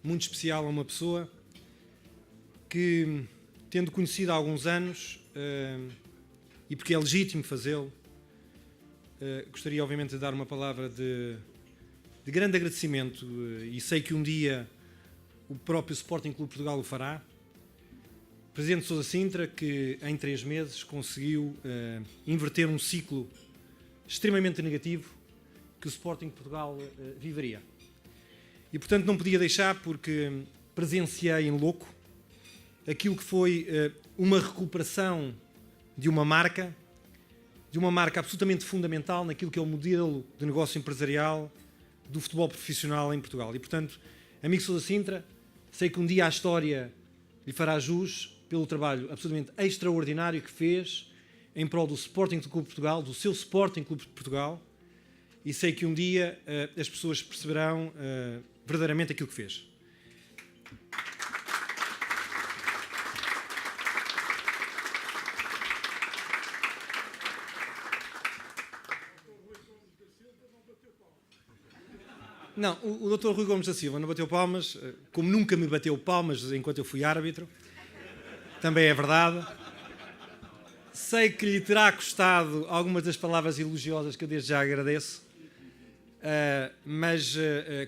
muito especial a uma pessoa que, tendo conhecido há alguns anos, e porque é legítimo fazê-lo, gostaria obviamente de dar uma palavra de grande agradecimento, e sei que um dia o próprio Sporting Clube Portugal o fará. Presidente Sousa Sintra, que em 3 meses conseguiu inverter um ciclo extremamente negativo que o Sporting Portugal viveria. E portanto não podia deixar, porque presenciei em loco aquilo que foi uma recuperação de uma marca absolutamente fundamental naquilo que é o modelo de negócio empresarial do futebol profissional em Portugal. E portanto, amigo Sousa Sintra, sei que um dia a história lhe fará jus pelo trabalho absolutamente extraordinário que fez em prol do Sporting Clube de Portugal, do seu Sporting Clube de Portugal, e sei que um dia as pessoas perceberão verdadeiramente aquilo que fez. Não, o Dr. Rui Gomes da Silva não bateu palmas, como nunca me bateu palmas enquanto eu fui árbitro. Também é verdade. Sei que lhe terá custado algumas das palavras elogiosas que eu desde já agradeço, mas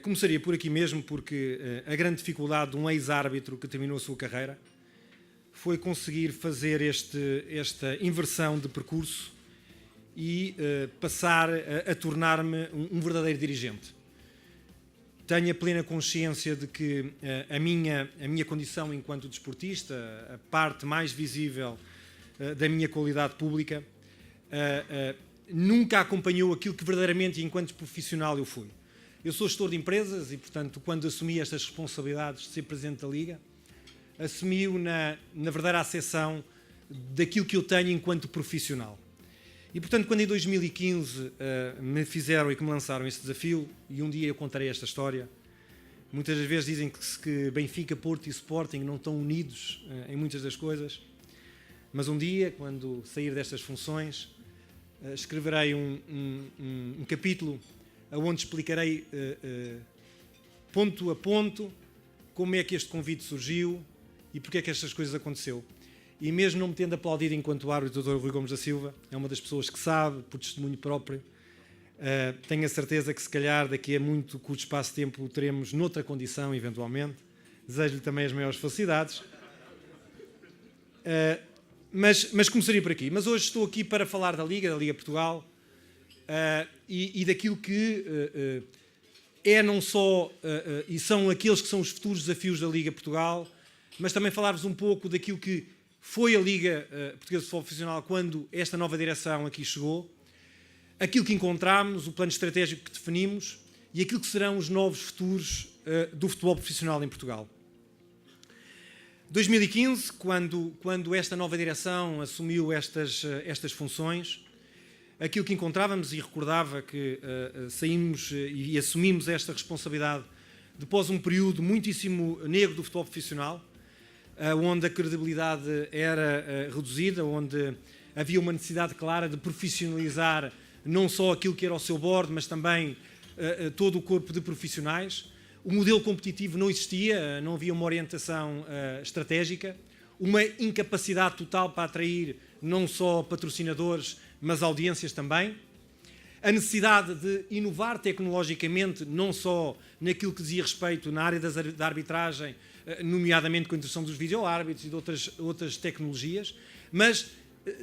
começaria por aqui mesmo, porque a grande dificuldade de um ex-árbitro que terminou a sua carreira foi conseguir fazer esta inversão de percurso e passar a tornar-me um verdadeiro dirigente. Tenho a plena consciência de que a minha condição enquanto desportista, a parte mais visível da minha qualidade pública, nunca acompanhou aquilo que verdadeiramente, enquanto profissional, eu fui. Eu sou gestor de empresas e, portanto, quando assumi estas responsabilidades de ser Presidente da Liga, assumi-o na verdadeira acessão daquilo que eu tenho enquanto profissional. E, portanto, quando em 2015 me fizeram e que me lançaram este desafio, e um dia eu contarei esta história, muitas das vezes dizem que Benfica, Porto e Sporting não estão unidos em muitas das coisas, mas um dia, quando sair destas funções, escreverei um capítulo onde explicarei ponto a ponto como é que este convite surgiu e porque é que estas coisas aconteceu. E mesmo não me tendo aplaudido enquanto árbitro, o Dr. Rui Gomes da Silva é uma das pessoas que sabe, por testemunho próprio. Tenho a certeza que se calhar daqui a muito curto espaço de tempo o teremos noutra condição, eventualmente. Desejo-lhe também as maiores felicidades. Mas começaria por aqui. Mas hoje estou aqui para falar da Liga Portugal, e daquilo que é não só, e são aqueles que são os futuros desafios da Liga Portugal, mas também falar-vos um pouco daquilo que foi a Liga Portuguesa de Futebol Profissional quando esta nova direção aqui chegou, aquilo que encontramos, o plano estratégico que definimos e aquilo que serão os novos futuros do futebol profissional em Portugal. 2015, quando esta nova direção assumiu estas funções, aquilo que encontrávamos, e recordava que saímos e assumimos esta responsabilidade depois de um período muitíssimo negro do futebol profissional, onde a credibilidade era reduzida, onde havia uma necessidade clara de profissionalizar não só aquilo que era o seu board, mas também todo o corpo de profissionais. O modelo competitivo não existia, não havia uma orientação estratégica, uma incapacidade total para atrair não só patrocinadores, mas audiências também. A necessidade de inovar tecnologicamente, não só naquilo que dizia respeito na área da arbitragem, nomeadamente com a introdução dos videoárbitros e de outras tecnologias, mas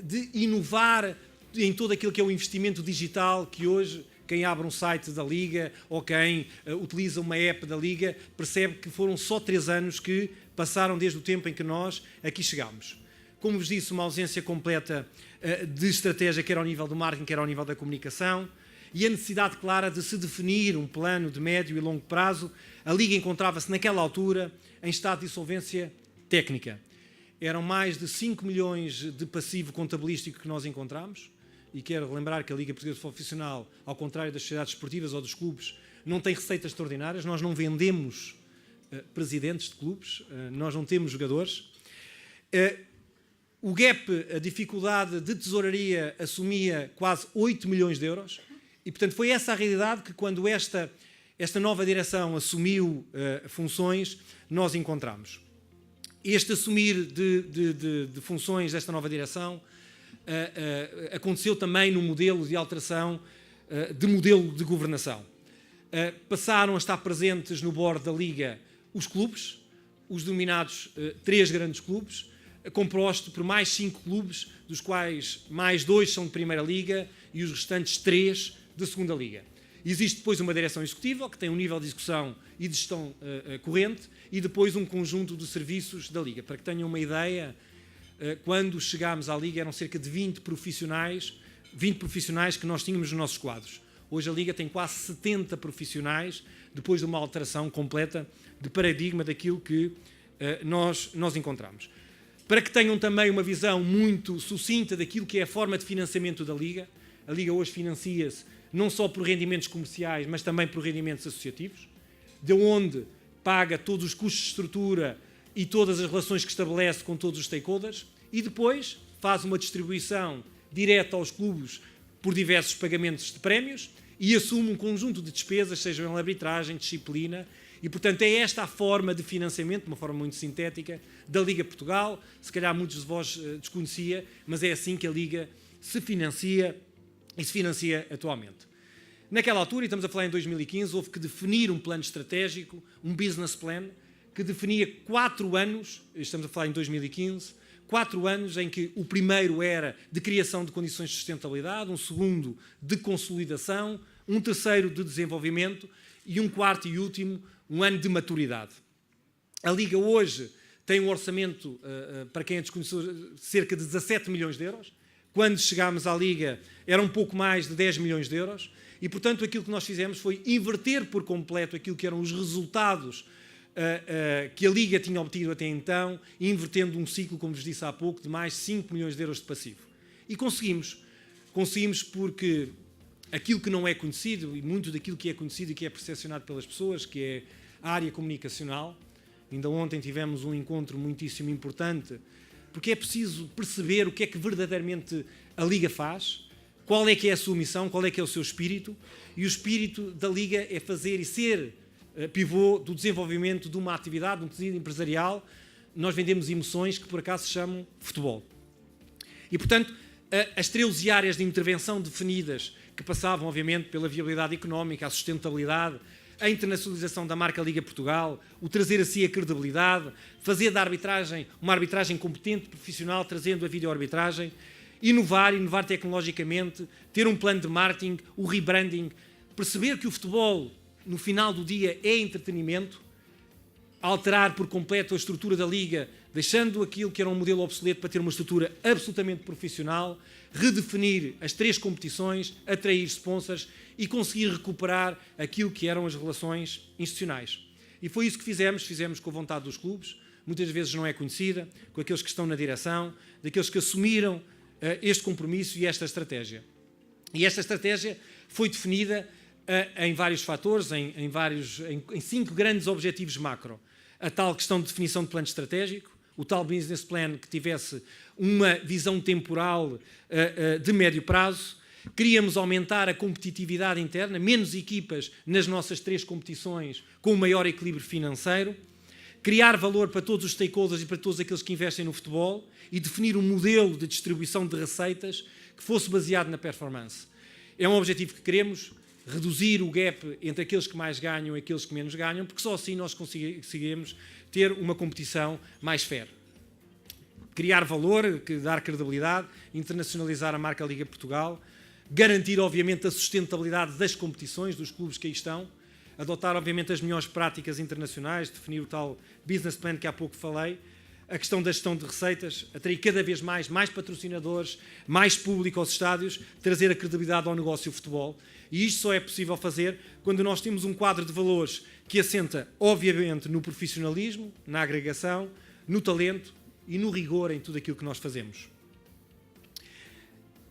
de inovar em todo aquilo que é o investimento digital, que hoje quem abre um site da Liga ou quem utiliza uma app da Liga percebe que foram só 3 anos que passaram desde o tempo em que nós aqui chegámos. Como vos disse, uma ausência completa de estratégia, quer ao nível do marketing, quer ao nível da comunicação, e a necessidade clara de se definir um plano de médio e longo prazo. A Liga encontrava-se naquela altura em estado de insolvência técnica. Eram mais de 5 milhões de passivo contabilístico que nós encontramos, e quero relembrar que a Liga Portuguesa de Futebol Profissional, ao contrário das sociedades esportivas ou dos clubes, não tem receitas extraordinárias. Nós não vendemos presidentes de clubes, nós não temos jogadores. O gap, a dificuldade de tesouraria, assumia quase 8 milhões de euros, e portanto foi essa a realidade que, quando esta esta nova direção assumiu funções, nós encontramos. Este assumir de funções desta nova direção aconteceu também no modelo de alteração de modelo de governação. Passaram a estar presentes no board da Liga os clubes, os denominados 3 grandes clubes, composto por mais 5 clubes, dos quais mais 2 são de Primeira Liga e os restantes 3 de Segunda Liga. Existe depois uma direção executiva, que tem um nível de execução e de gestão corrente, e depois um conjunto de serviços da Liga. Para que tenham uma ideia, quando chegámos à Liga eram cerca de 20 profissionais que nós tínhamos nos nossos quadros. Hoje a Liga tem quase 70 profissionais, depois de uma alteração completa de paradigma daquilo que nós encontramos. Para que tenham também uma visão muito sucinta daquilo que é a forma de financiamento da Liga, a Liga hoje financia-se não só por rendimentos comerciais, mas também por rendimentos associativos, de onde paga todos os custos de estrutura e todas as relações que estabelece com todos os stakeholders, e depois faz uma distribuição direta aos clubes por diversos pagamentos de prémios e assume um conjunto de despesas, sejam em arbitragem, disciplina, e portanto é esta a forma de financiamento, de uma forma muito sintética, da Liga Portugal. Se calhar muitos de vós desconhecia, mas é assim que a Liga se financia e se financia atualmente. Naquela altura, e estamos a falar em 2015, houve que definir um plano estratégico, um business plan, que definia 4 anos, estamos a falar em 2015, 4 anos em que o primeiro era de criação de condições de sustentabilidade, um segundo de consolidação, um terceiro de desenvolvimento e um quarto e último, um ano de maturidade. A Liga hoje tem um orçamento, para quem a desconheceu, cerca de 17 milhões de euros. Quando chegámos à Liga era um pouco mais de 10 milhões de euros e, portanto, aquilo que nós fizemos foi inverter por completo aquilo que eram os resultados que a Liga tinha obtido até então, invertendo um ciclo, como vos disse há pouco, de mais 5 milhões de euros de passivo. E conseguimos. Conseguimos porque aquilo que não é conhecido, e muito daquilo que é conhecido e que é percepcionado pelas pessoas, que é a área comunicacional. Ainda ontem tivemos um encontro muitíssimo importante, porque é preciso perceber o que é que verdadeiramente a Liga faz, qual é que é a sua missão, qual é que é o seu espírito, e o espírito da Liga é fazer e ser pivô do desenvolvimento de uma atividade, de um tecido empresarial. Nós vendemos emoções que por acaso se chamam futebol. E, portanto, as 13 áreas de intervenção definidas, que passavam, obviamente, pela viabilidade económica, a sustentabilidade, a internacionalização da marca Liga Portugal, o trazer a si a credibilidade, fazer da arbitragem uma arbitragem competente, profissional, trazendo a videoarbitragem, inovar tecnologicamente, ter um plano de marketing, o rebranding, perceber que o futebol, no final do dia, é entretenimento, alterar por completo a estrutura da Liga, deixando aquilo que era um modelo obsoleto para ter uma estrutura absolutamente profissional, redefinir as 3 competições, atrair sponsors e conseguir recuperar aquilo que eram as relações institucionais. E foi isso que fizemos com a vontade dos clubes, muitas vezes não é conhecida, com aqueles que estão na direção, daqueles que assumiram este compromisso e esta estratégia. E esta estratégia foi definida em vários fatores, em 5 grandes objetivos macro. A tal questão de definição de plano estratégico, o tal business plan que tivesse uma visão temporal de médio prazo. Queríamos aumentar a competitividade interna, menos equipas nas nossas 3 competições, com um maior equilíbrio financeiro. Criar valor para todos os stakeholders e para todos aqueles que investem no futebol e definir um modelo de distribuição de receitas que fosse baseado na performance. É um objetivo que queremos, reduzir o gap entre aqueles que mais ganham e aqueles que menos ganham, porque só assim nós conseguimos ter uma competição mais fair. Criar valor, dar credibilidade, internacionalizar a marca Liga Portugal, garantir, obviamente, a sustentabilidade das competições, dos clubes que aí estão, adotar, obviamente, as melhores práticas internacionais, definir o tal business plan que há pouco falei, a questão da gestão de receitas, atrair cada vez mais patrocinadores, mais público aos estádios, trazer a credibilidade ao negócio futebol. E isto só é possível fazer quando nós temos um quadro de valores que assenta, obviamente, no profissionalismo, na agregação, no talento e no rigor em tudo aquilo que nós fazemos.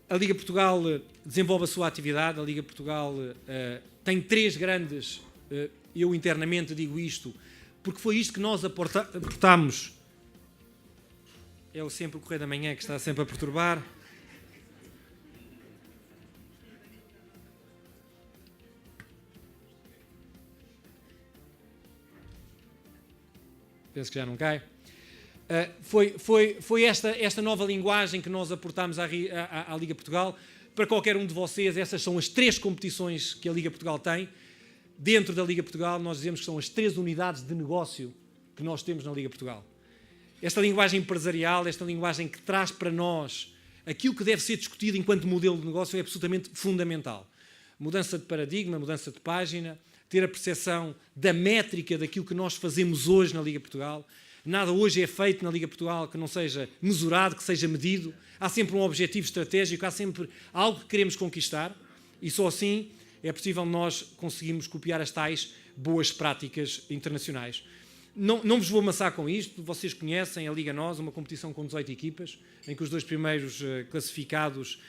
A Liga Portugal desenvolve a sua atividade, a Liga Portugal tem 3 grandes, eu internamente digo isto, porque foi isto que nós aportámos. É sempre o Correio da Manhã que está sempre a perturbar. penso que já não cai. Foi esta nova linguagem que nós aportámos à Liga Portugal. Para qualquer um de vocês, essas são as 3 competições que a Liga Portugal tem. Dentro da Liga Portugal, nós dizemos que são as 3 unidades de negócio que nós temos na Liga Portugal. Esta linguagem empresarial, esta linguagem que traz para nós aquilo que deve ser discutido enquanto modelo de negócio é absolutamente fundamental. Mudança de paradigma, mudança de página, ter a percepção da métrica daquilo que nós fazemos hoje na Liga Portugal. Nada hoje é feito na Liga Portugal que não seja mesurado, que seja medido. Há sempre um objetivo estratégico, há sempre algo que queremos conquistar e só assim é possível nós conseguirmos copiar as tais boas práticas internacionais. Não vos vou amassar com isto, vocês conhecem a Liga NOS, uma competição com 18 equipas, em que os 2 primeiros classificados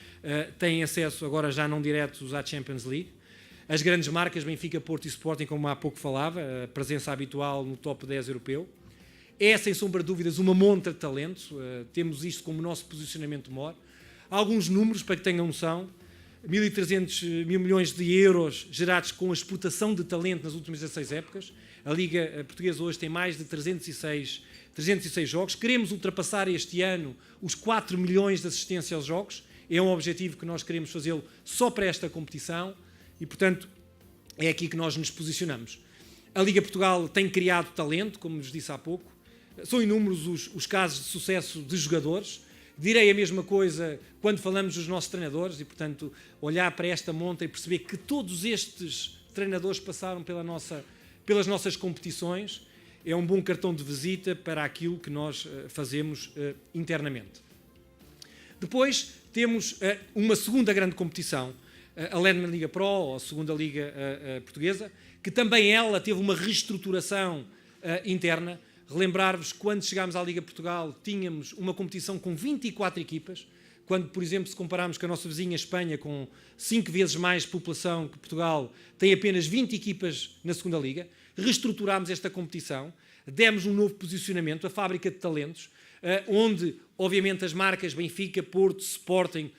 têm acesso, agora já não diretos, à Champions League. As grandes marcas, Benfica, Porto e Sporting, como há pouco falava, a presença habitual no top 10 europeu. É, sem sombra de dúvidas, uma montra de talentos, temos isto como nosso posicionamento maior. Há alguns números, para que tenham noção, 1.300 milhões de euros gerados com a explotação de talento nas últimas 16 épocas. A Liga Portuguesa hoje tem mais de 306 jogos. Queremos ultrapassar este ano os 4 milhões de assistência aos jogos. É um objetivo que nós queremos fazê-lo só para esta competição e, portanto, é aqui que nós nos posicionamos. A Liga Portugal tem criado talento, como vos disse há pouco. São inúmeros os casos de sucesso de jogadores. Direi a mesma coisa quando falamos dos nossos treinadores e, portanto, olhar para esta monta e perceber que todos estes treinadores passaram pelas nossas competições é um bom cartão de visita para aquilo que nós fazemos internamente. Depois temos uma segunda grande competição, a Lendman Liga Pro, ou a segunda Liga Portuguesa, que também ela teve uma reestruturação interna. Relembrar-vos, quando chegámos à Liga Portugal, tínhamos uma competição com 24 equipas, quando, por exemplo, se compararmos com a nossa vizinha Espanha, com 5 vezes mais população que Portugal, tem apenas 20 equipas na segunda Liga. Reestruturámos esta competição, demos um novo posicionamento, a fábrica de talentos, onde, obviamente, as marcas Benfica, Porto, Sporting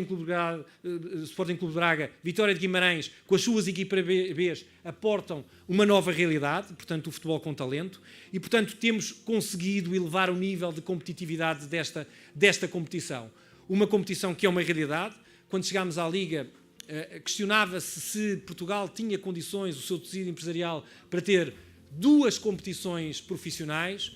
Clube de Braga, Vitória de Guimarães, com as suas equipas Bs, aportam uma nova realidade, portanto, o futebol com talento, e, portanto, temos conseguido elevar o nível de competitividade desta competição. Uma competição que é uma realidade. Quando chegámos à Liga, questionava-se se Portugal tinha condições, o seu tecido empresarial, para ter 2 competições profissionais,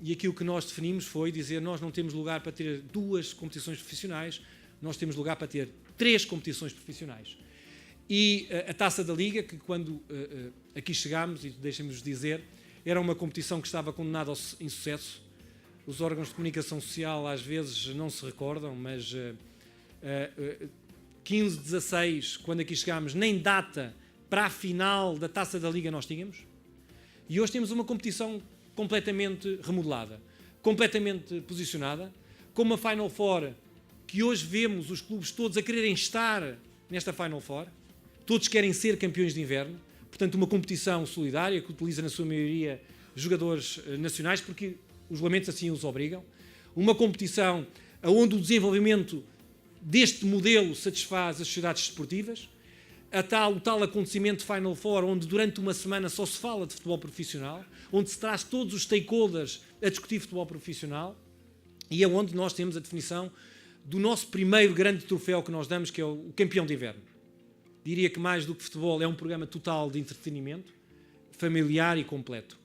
e aquilo que nós definimos foi dizer: nós não temos lugar para ter 2 competições profissionais, nós temos lugar para ter 3 competições profissionais. E a Taça da Liga, que quando aqui chegámos, e deixem-nos dizer, era uma competição que estava condenada ao insucesso. Os órgãos de comunicação social às vezes não se recordam, mas 15, 16, quando aqui chegámos, nem data para a final da Taça da Liga nós tínhamos. E hoje temos uma competição completamente remodelada, completamente posicionada, com uma Final Four que hoje vemos os clubes todos a quererem estar nesta Final Four, todos querem ser campeões de inverno, portanto uma competição solidária que utiliza na sua maioria jogadores nacionais, porque os regulamentos assim os obrigam, uma competição onde o desenvolvimento deste modelo satisfaz as sociedades desportivas, o tal acontecimento Final Four, onde durante uma semana só se fala de futebol profissional, onde se traz todos os stakeholders a discutir futebol profissional, e é onde nós temos a definição do nosso primeiro grande troféu que nós damos, que é o campeão de inverno. Diria que mais do que futebol é um programa total de entretenimento, familiar e completo.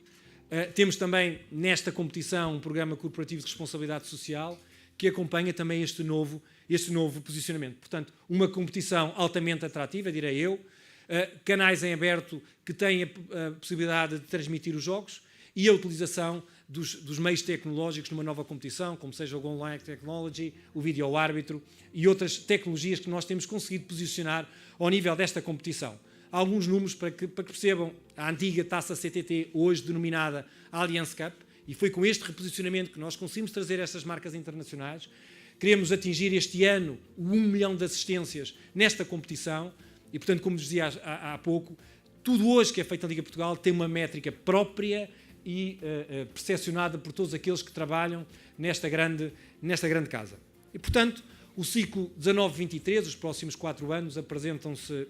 Temos também nesta competição um programa corporativo de responsabilidade social que acompanha também este novo posicionamento. Portanto, uma competição altamente atrativa, direi eu, canais em aberto que têm a possibilidade de transmitir os jogos e a utilização dos meios tecnológicos numa nova competição, como seja o Goal Line Technology, o vídeo árbitro e outras tecnologias que nós temos conseguido posicionar ao nível desta competição. Há alguns números para que percebam a antiga taça CTT, hoje denominada Allianz Cup, e foi com este reposicionamento que nós conseguimos trazer estas marcas internacionais. Queremos atingir este ano o 1 milhão de assistências nesta competição e, portanto, como dizia há pouco, tudo hoje que é feito na Liga Portugal tem uma métrica própria e percepcionada por todos aqueles que trabalham nesta grande casa. E, portanto, o ciclo 19-23, os próximos 4 anos, apresentam-se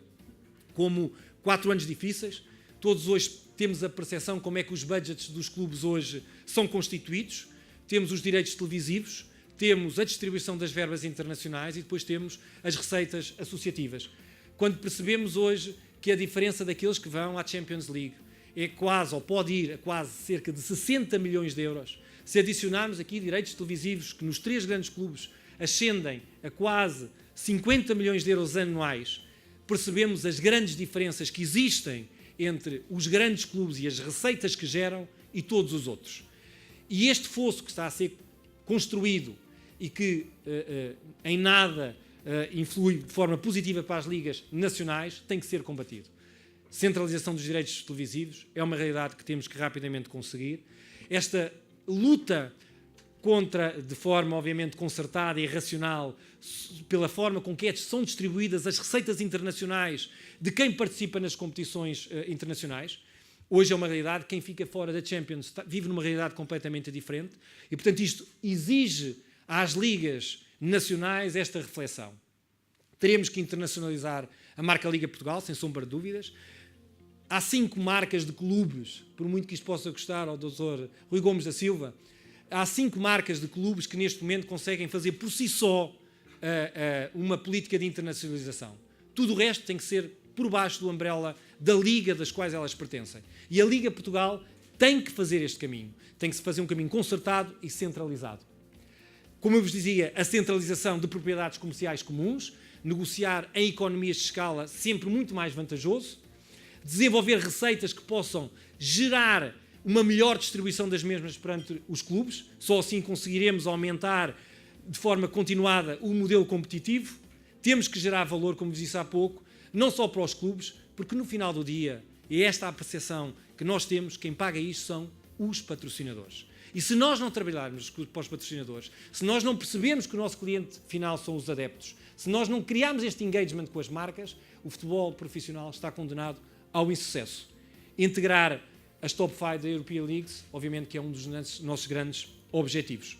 como 4 anos difíceis. Todos hoje temos a percepção como é que os budgets dos clubes hoje são constituídos. Temos os direitos televisivos, temos a distribuição das verbas internacionais e depois temos as receitas associativas. Quando percebemos hoje que a diferença daqueles que vão à Champions League é quase, ou pode ir a quase cerca de 60 milhões de euros, se adicionarmos aqui direitos televisivos que nos 3 grandes clubes ascendem a quase 50 milhões de euros anuais, percebemos as grandes diferenças que existem entre os grandes clubes e as receitas que geram e todos os outros. E este fosso que está a ser construído e que em nada influi de forma positiva para as ligas nacionais tem que ser combatido. Centralização dos direitos televisivos é uma realidade que temos que rapidamente conseguir. Esta luta contra, de forma obviamente concertada e racional, pela forma com que são distribuídas as receitas internacionais de quem participa nas competições internacionais. Hoje é uma realidade, quem fica fora da Champions vive numa realidade completamente diferente e, portanto, isto exige às ligas nacionais esta reflexão. Teremos que internacionalizar a marca Liga Portugal, sem sombra de dúvidas. Há 5 marcas de clubes, por muito que isto possa custar ao Dr. Rui Gomes da Silva, há 5 marcas de clubes que neste momento conseguem fazer por si só uma política de internacionalização. Tudo o resto tem que ser por baixo do umbrella da liga das quais elas pertencem. E a Liga Portugal tem que fazer este caminho. Tem que se fazer um caminho concertado e centralizado. Como eu vos dizia, a centralização de propriedades comerciais comuns, negociar em economias de escala sempre muito mais vantajoso, desenvolver receitas que possam gerar uma melhor distribuição das mesmas perante os clubes, só assim conseguiremos aumentar de forma continuada o modelo competitivo. Temos que gerar valor, como vos disse há pouco, não só para os clubes, porque no final do dia, é esta a percepção que nós temos, quem paga isto são os patrocinadores. E se nós não trabalharmos para os patrocinadores, se nós não percebemos que o nosso cliente final são os adeptos, se nós não criarmos este engagement com as marcas, o futebol profissional está condenado ao insucesso. Integrar as top 5 da European Leagues, obviamente que é um dos nossos grandes objetivos.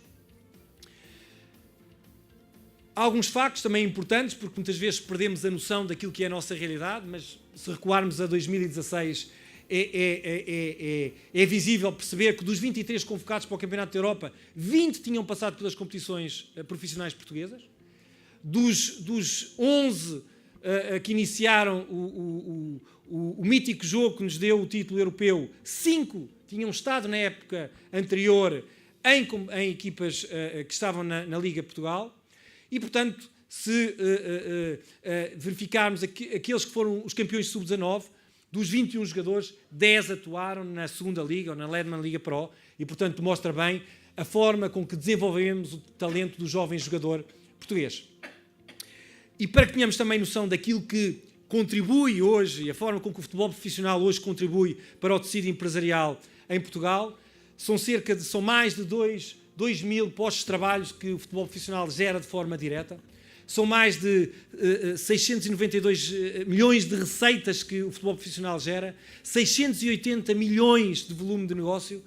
Há alguns factos também importantes, porque muitas vezes perdemos a noção daquilo que é a nossa realidade, mas se recuarmos a 2016, é visível perceber que dos 23 convocados para o Campeonato da Europa, 20 tinham passado pelas competições profissionais portuguesas. Dos 11 que iniciaram o mítico jogo que nos deu o título europeu, 5 tinham estado na época anterior em equipas que estavam na Liga Portugal. E, portanto, se verificarmos aqueles que foram os campeões sub-19, dos 21 jogadores, 10 atuaram na segunda Liga, ou na Lederman Liga Pro, e, portanto, mostra bem a forma com que desenvolvemos o talento do jovem jogador português. E para que tenhamos também noção daquilo que contribui hoje, e a forma com que o futebol profissional hoje contribui para o tecido empresarial em Portugal, são mais de 2 mil postos de trabalho que o futebol profissional gera de forma direta. São mais de 692 milhões de receitas que o futebol profissional gera, 680 milhões de volume de negócio,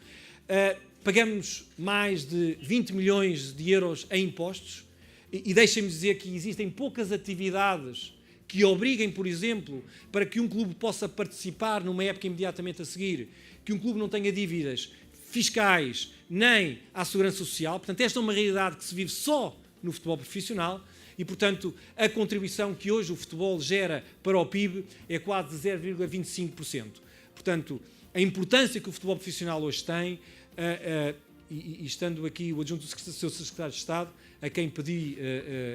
pagamos mais de 20 milhões de euros em impostos e deixem-me dizer que existem poucas atividades que obriguem, por exemplo, para que um clube possa participar numa época imediatamente a seguir, que um clube não tenha dívidas fiscais nem à segurança social. Portanto, esta é uma realidade que se vive só no futebol profissional e, portanto, a contribuição que hoje o futebol gera para o PIB é quase de 0,25%. Portanto, a importância que o futebol profissional hoje tem, e estando aqui o adjunto do seu secretário de Estado, a quem pedi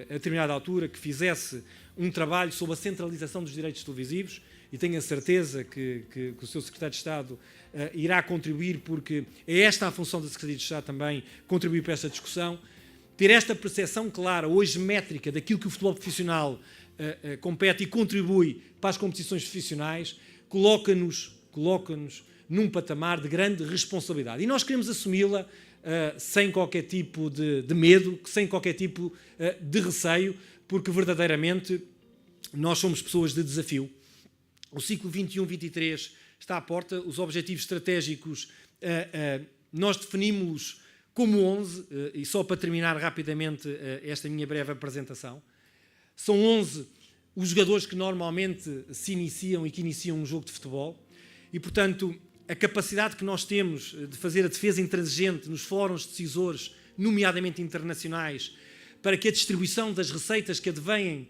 a determinada altura que fizesse um trabalho sobre a centralização dos direitos televisivos, e tenho a certeza que o seu secretário de Estado irá contribuir, porque é esta a função da Secretaria de Estado também, contribuir para esta discussão. Ter esta percepção clara, hoje métrica, daquilo que o futebol profissional compete e contribui para as competições profissionais, coloca-nos num patamar de grande responsabilidade. E nós queremos assumi-la sem qualquer tipo de medo, sem qualquer tipo de receio, porque verdadeiramente nós somos pessoas de desafio. O ciclo 21-23 está à porta, os objetivos estratégicos nós definimos-los como 11, e só para terminar rapidamente esta minha breve apresentação, são 11 os jogadores que normalmente se iniciam e que iniciam um jogo de futebol, E, portanto, a capacidade que nós temos de fazer a defesa intransigente nos fóruns decisores, nomeadamente internacionais, para que a distribuição das receitas que advêm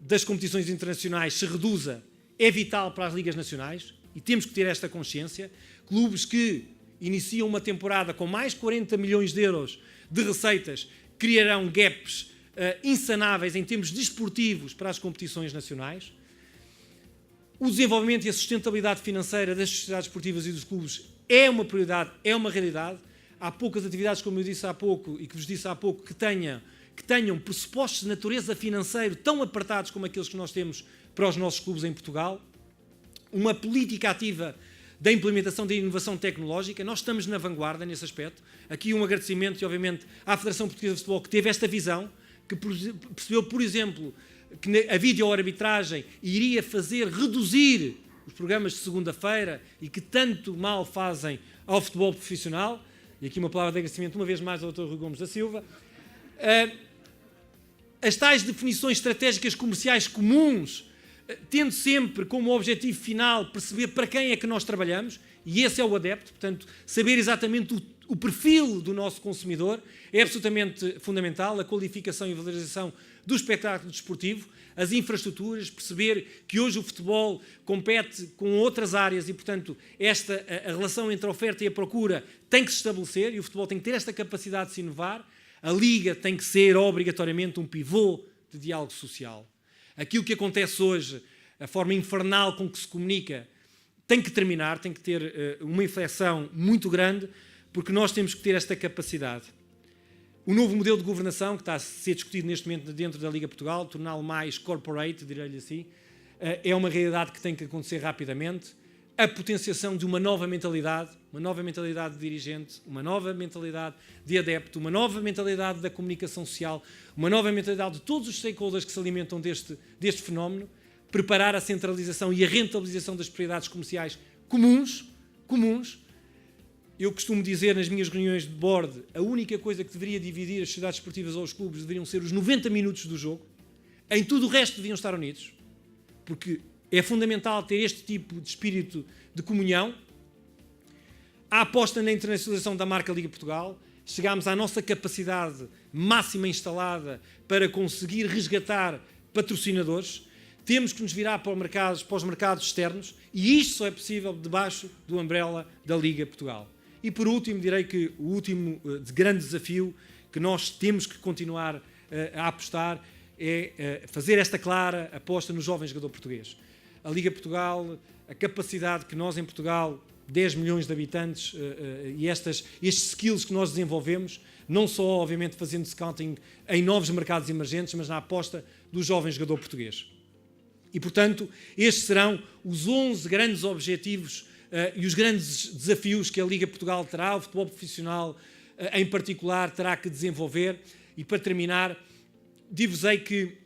das competições internacionais se reduza, é vital para as ligas nacionais, e temos que ter esta consciência. Clubes que iniciam uma temporada com mais 40 milhões de euros de receitas criarão gaps insanáveis em termos desportivos para as competições nacionais. O desenvolvimento e a sustentabilidade financeira das sociedades esportivas e dos clubes é uma prioridade, é uma realidade. Há poucas atividades, como eu disse há pouco e que vos disse há pouco, que tenham pressupostos de natureza financeira tão apertados como aqueles que nós temos para os nossos clubes em Portugal. Uma política ativa da implementação da inovação tecnológica. Nós estamos na vanguarda nesse aspecto. Aqui um agradecimento, e obviamente, à Federação Portuguesa de Futebol, que teve esta visão, que percebeu, por exemplo, que a videoarbitragem iria fazer reduzir os programas de segunda-feira e que tanto mal fazem ao futebol profissional. E aqui uma palavra de agradecimento, uma vez mais, ao Dr. Rui Gomes da Silva. As tais definições estratégicas comerciais comuns, tendo sempre como objetivo final perceber para quem é que nós trabalhamos, e esse é o adepto, portanto, saber exatamente o perfil do nosso consumidor é absolutamente fundamental, a qualificação e valorização do espetáculo desportivo, as infraestruturas, perceber que hoje o futebol compete com outras áreas e, portanto, a relação entre a oferta e a procura tem que se estabelecer e o futebol tem que ter esta capacidade de se inovar. A Liga tem que ser obrigatoriamente um pivô de diálogo social. Aquilo que acontece hoje, a forma infernal com que se comunica, tem que terminar, tem que ter uma inflexão muito grande, porque nós temos que ter esta capacidade. O novo modelo de governação, que está a ser discutido neste momento dentro da Liga Portugal, torná-lo mais corporate, direi-lhe assim, é uma realidade que tem que acontecer rapidamente. A potenciação de uma nova mentalidade de dirigente, uma nova mentalidade de adepto, uma nova mentalidade da comunicação social, uma nova mentalidade de todos os stakeholders que se alimentam deste fenómeno, preparar a centralização e a rentabilização das propriedades comerciais comuns. Eu costumo dizer nas minhas reuniões de board, a única coisa que deveria dividir as sociedades esportivas ou os clubes deveriam ser os 90 minutos do jogo. Em tudo o resto deviam estar unidos, porque é fundamental ter este tipo de espírito de comunhão. A aposta na internacionalização da marca Liga Portugal. Chegámos à nossa capacidade máxima instalada para conseguir resgatar patrocinadores. Temos que nos virar para os mercados externos e isto só é possível debaixo do umbrella da Liga Portugal. E por último, direi que o último grande desafio que nós temos que continuar a apostar é fazer esta clara aposta no jovem jogador português. A Liga Portugal, a capacidade que nós em Portugal, 10 milhões de habitantes, e estes skills que nós desenvolvemos, não só, obviamente, fazendo scouting em novos mercados emergentes, mas na aposta do jovem jogador português. E, portanto, estes serão os 11 grandes objetivos e os grandes desafios que a Liga Portugal terá, o futebol profissional em particular terá que desenvolver. E, para terminar, dir-vos-ei que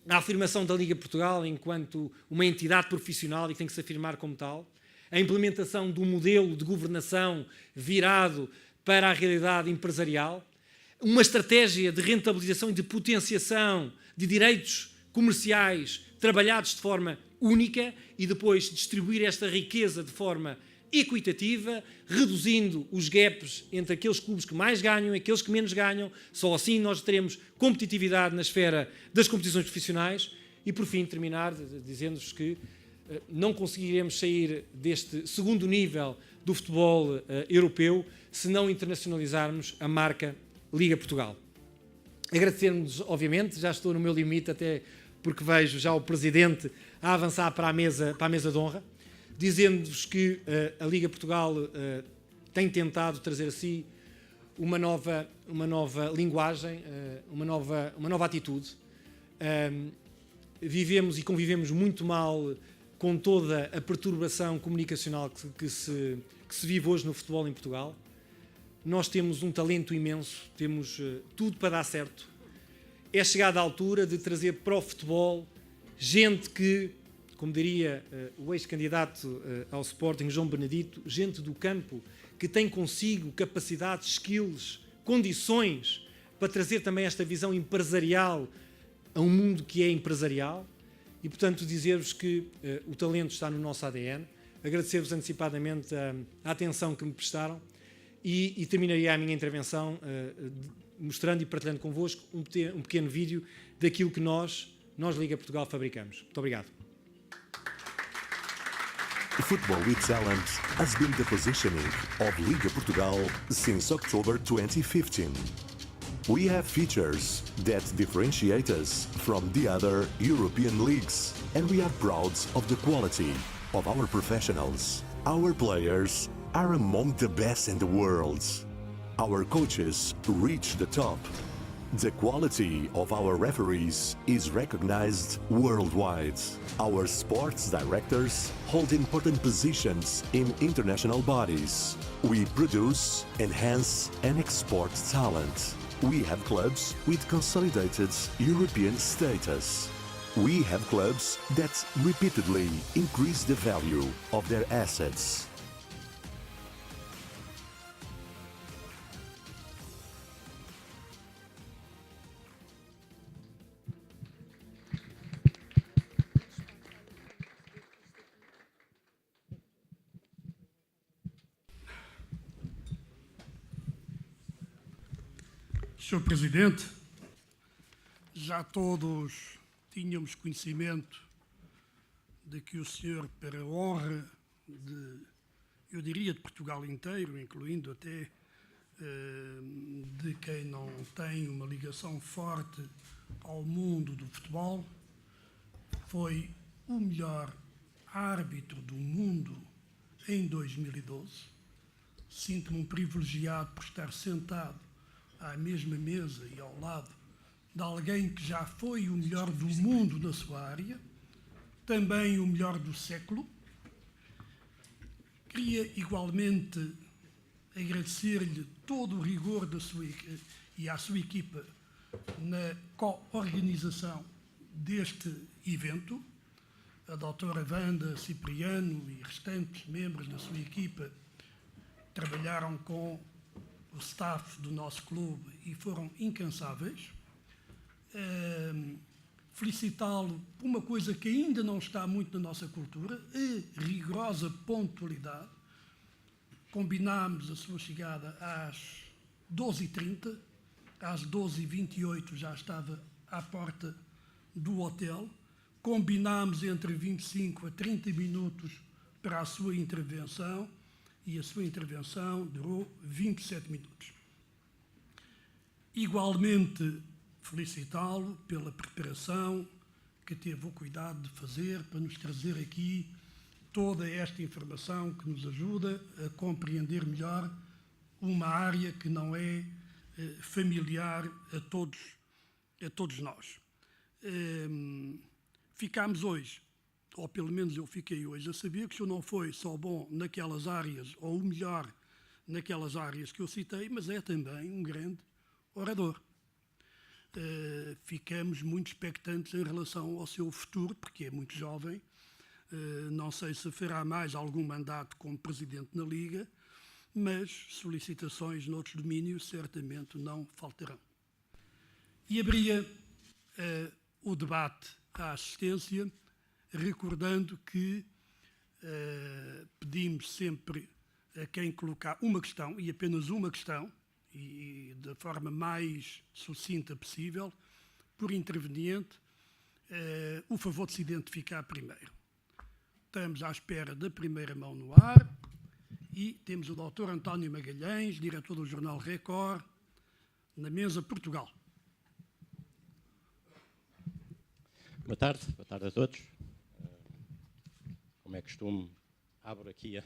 a afirmação da Liga Portugal enquanto uma entidade profissional e que tem que se afirmar como tal, a implementação de um modelo de governação virado para a realidade empresarial, uma estratégia de rentabilização e de potenciação de direitos comerciais trabalhados de forma única e depois distribuir esta riqueza de forma equitativa, reduzindo os gaps entre aqueles clubes que mais ganham e aqueles que menos ganham. Só assim nós teremos competitividade na esfera das competições profissionais. E, por fim, terminar dizendo-vos que não conseguiremos sair deste segundo nível do futebol europeu se não internacionalizarmos a marca Liga Portugal. Agradecer-nos, obviamente, já estou no meu limite, até porque vejo já o Presidente a avançar para a mesa de honra, dizendo-vos que a Liga Portugal tem tentado trazer a si uma nova linguagem, uma nova atitude. Vivemos e convivemos muito mal com toda a perturbação comunicacional que se vive hoje no futebol em Portugal. Nós temos um talento imenso, temos tudo para dar certo. É chegada a altura de trazer para o futebol gente que, como diria o ex-candidato ao Sporting, João Benedito, gente do campo, que tem consigo capacidades, skills, condições para trazer também esta visão empresarial a um mundo que é empresarial. E, portanto, dizer-vos que o talento está no nosso ADN. agradecer-vos antecipadamente a atenção que me prestaram e terminaria a minha intervenção mostrando e partilhando convosco um pequeno vídeo daquilo que nós Liga Portugal, fabricamos. Muito obrigado. Football with Talent has been the positioning of Liga Portugal since October 2015. We have features that differentiate us from the other European leagues, and we are proud of the quality of our professionals. Our players are among the best in the world. Our coaches reach the top. The quality of our referees is recognized worldwide. Our sports directors hold important positions in international bodies. We produce, enhance, and export talent. We have clubs with consolidated European status. We have clubs that repeatedly increase the value of their assets. Sr. Presidente, já todos tínhamos conhecimento de que o senhor, para a honra eu diria de Portugal inteiro, incluindo até de quem não tem uma ligação forte ao mundo do futebol, foi o melhor árbitro do mundo em 2012. Sinto-me um privilegiado por estar sentado à mesma mesa e ao lado de alguém que já foi o melhor do mundo na sua área, também o melhor do século. Queria igualmente agradecer-lhe todo o rigor e à sua equipa na co-organização deste evento. A doutora Wanda Cipriano e restantes membros da sua equipa trabalharam com o staff do nosso clube e foram incansáveis. Felicitá-lo por uma coisa que ainda não está muito na nossa cultura, a rigorosa pontualidade. Combinámos a sua chegada às 12h30, às 12h28 já estava à porta do hotel. Combinámos entre 25 a 30 minutos para a sua intervenção, e a sua intervenção durou 27 minutos. Igualmente, felicitá-lo pela preparação que teve o cuidado de fazer para nos trazer aqui toda esta informação que nos ajuda a compreender melhor uma área que não é familiar a todos nós. Ficámos hoje, ou pelo menos eu fiquei hoje, a saber que o senhor não foi só bom naquelas áreas, ou o melhor naquelas áreas que eu citei, mas é também um grande orador. Ficamos muito expectantes em relação ao seu futuro, porque é muito jovem. Não sei se fará mais algum mandato como presidente na Liga, mas solicitações noutros domínios certamente não faltarão. E abria o debate à assistência, recordando que pedimos sempre a quem colocar uma questão, e apenas uma questão, e da forma mais sucinta possível, por interveniente, o favor de se identificar primeiro. Estamos à espera da primeira mão no ar e temos o Dr. António Magalhães, diretor do Jornal Record, na mesa Portugal. Boa tarde a todos. Como é costume, abro aqui a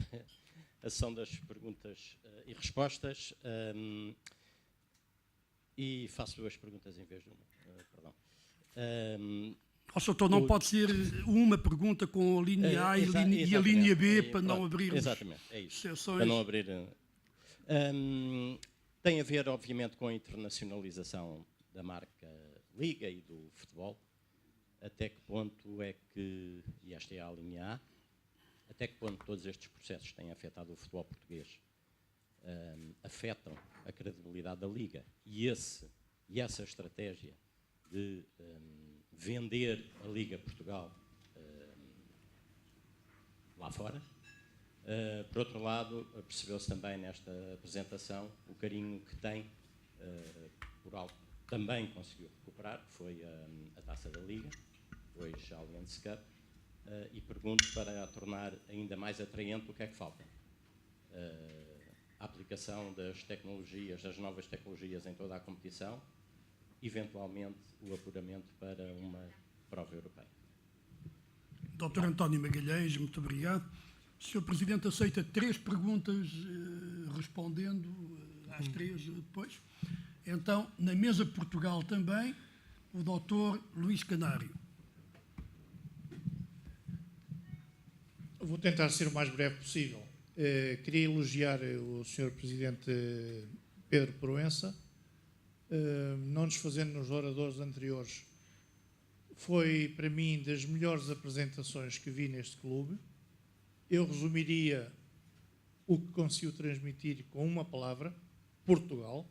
sessão das perguntas e respostas e faço duas perguntas em vez de uma. Perdão. Doutor, não pode ser uma pergunta com a linha A e a linha B para não abrir exatamente, é isso, exceções. Para não abrir. Tem a ver, obviamente, com a internacionalização da marca Liga e do futebol. Até que ponto é que, e esta é a linha A, até que ponto todos estes processos têm afetado o futebol português, afetam a credibilidade da Liga e essa estratégia de vender a Liga Portugal lá fora, Por outro lado, percebeu-se também nesta apresentação o carinho que tem por algo que também conseguiu recuperar, que foi a Taça da Liga, hoje a Allianz Cup, e pergunto, para a tornar ainda mais atraente, o que é que falta? A aplicação das tecnologias, das novas tecnologias em toda a competição, eventualmente o apuramento para uma prova europeia. Dr. António Magalhães, muito obrigado. O Sr. Presidente aceita 3 perguntas, respondendo às 3 depois. Então, na mesa Portugal também, o Dr. Luís Canário. Vou tentar ser o mais breve possível. Queria elogiar o Sr. Presidente Pedro Proença, não desfazendo nos oradores anteriores. Foi, para mim, das melhores apresentações que vi neste clube. Eu resumiria o que conseguiu transmitir com uma palavra: Portugal.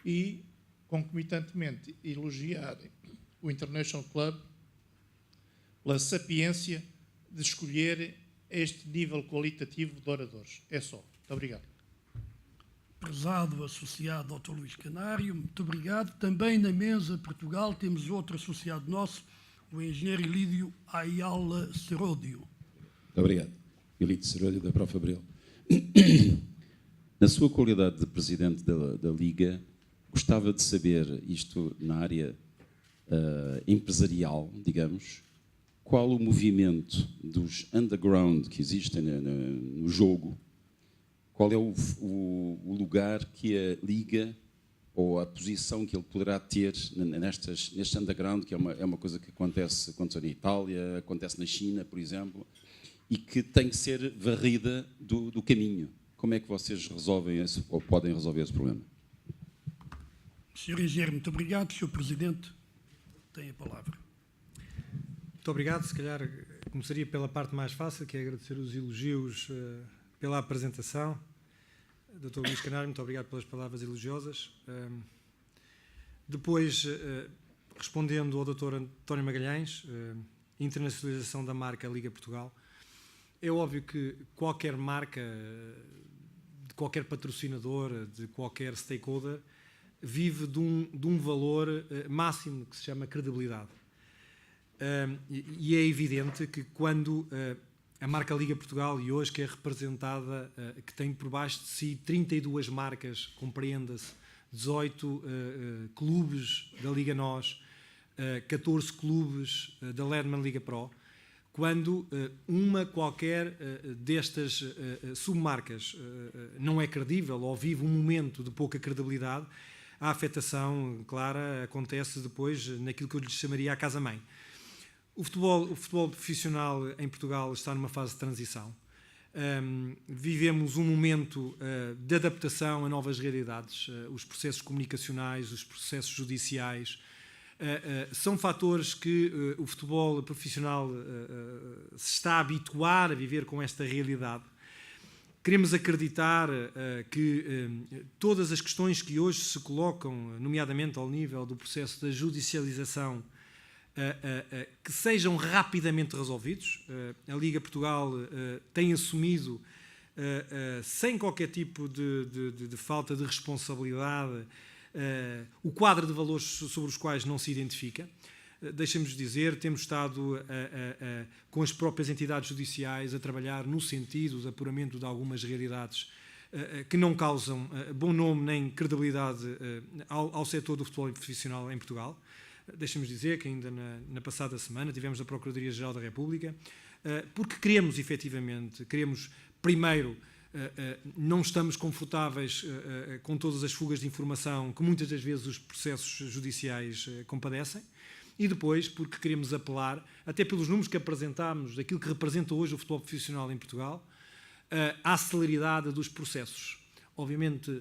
E, concomitantemente, elogiar o International Club pela sapiência de escolher este nível qualitativo de oradores. É só. Muito obrigado. Prezado associado Dr. Luís Canário, muito obrigado. Também na mesa Portugal temos outro associado nosso, o engenheiro Ilídio Ayala Seródio. Muito obrigado. Ilídio Seródio, da Prof. Abril. Na sua qualidade de Presidente da Liga, gostava de saber, isto na área empresarial, digamos, qual o movimento dos underground que existem no jogo, qual é o lugar que a Liga, ou a posição que ele poderá ter neste underground, que é uma coisa que acontece na Itália, acontece na China, por exemplo, e que tem que ser varrida do caminho. Como é que vocês resolvem esse, ou podem resolver esse problema? Sr. Engenheiro, muito obrigado. Sr. Presidente, tem a palavra. Muito obrigado. Se calhar começaria pela parte mais fácil, que é agradecer os elogios pela apresentação. Dr. Luís Canário, muito obrigado pelas palavras elogiosas. Depois, respondendo ao Dr. António Magalhães, internacionalização da marca Liga Portugal, é óbvio que qualquer marca, de qualquer patrocinador, de qualquer stakeholder, vive de um valor máximo que se chama credibilidade. E é evidente que quando a marca Liga Portugal, e hoje que é representada, que tem por baixo de si 32 marcas, compreenda-se 18 clubes da Liga NOS, 14 clubes da Ledman Liga Pro, quando uma qualquer destas submarcas não é credível ou vive um momento de pouca credibilidade, a afetação clara acontece depois naquilo que eu lhe chamaria a casa-mãe. O futebol profissional em Portugal está numa fase de transição. Vivemos um momento de adaptação a novas realidades. Os processos comunicacionais, os processos judiciais, são fatores que o futebol profissional se está a habituar a viver com esta realidade. Queremos acreditar que todas as questões que hoje se colocam, nomeadamente ao nível do processo da judicialização, que sejam rapidamente resolvidos. A Liga Portugal tem assumido, sem qualquer tipo de falta de responsabilidade, o quadro de valores sobre os quais não se identifica. Deixem-nos dizer, temos estado com as próprias entidades judiciais a trabalhar no sentido de apuramento de algumas realidades que não causam bom nome nem credibilidade ao setor do futebol profissional em Portugal. Deixem-nos dizer que ainda na passada semana tivemos a Procuradoria-Geral da República, porque queremos, efetivamente, primeiro, não estamos confortáveis com todas as fugas de informação que muitas das vezes os processos judiciais compadecem, e depois porque queremos apelar, até pelos números que apresentámos, daquilo que representa hoje o futebol profissional em Portugal, à celeridade dos processos. Obviamente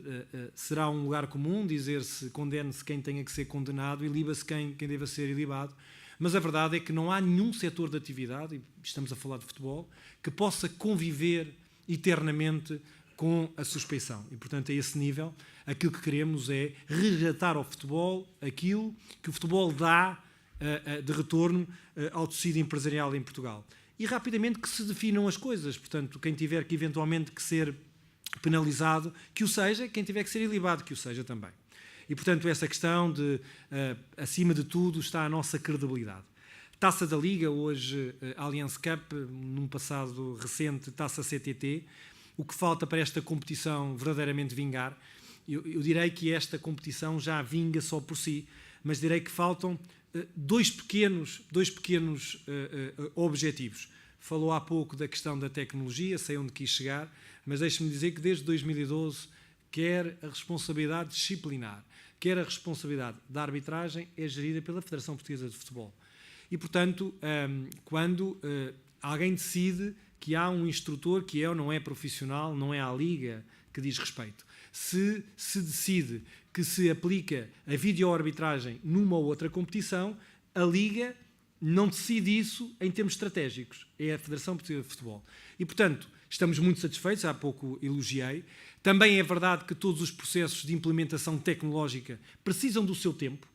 será um lugar comum dizer-se condene-se quem tenha que ser condenado e liba-se quem deva ser ilibado, mas a verdade é que não há nenhum setor de atividade, e estamos a falar de futebol, que possa conviver eternamente com a suspeição. E, portanto, a esse nível, aquilo que queremos é resgatar ao futebol aquilo que o futebol dá de retorno ao tecido empresarial em Portugal. e rapidamente que se definam as coisas. Portanto, quem tiver que eventualmente que ser penalizado, que o seja, quem tiver que ser ilibado, que o seja também. E, portanto, essa questão de, acima de tudo, está a nossa credibilidade. Taça da Liga, hoje Allianz Cup, num passado recente, Taça CTT. O que falta para esta competição verdadeiramente vingar, eu direi que esta competição já vinga só por si, mas direi que faltam dois pequenos objetivos. Falou há pouco da questão da tecnologia, sei onde quis chegar, mas deixe-me dizer que desde 2012, quer a responsabilidade disciplinar, quer a responsabilidade da arbitragem é gerida pela Federação Portuguesa de Futebol. E, portanto, quando alguém decide que há um instrutor que é ou não é profissional, não é à Liga que diz respeito. Se decide que se aplica a videoarbitragem numa ou outra competição, a Liga não decide isso em termos estratégicos. É a Federação Portuguesa de Futebol. E, portanto, estamos muito satisfeitos, há pouco elogiei. Também é verdade que todos os processos de implementação tecnológica precisam do seu tempo.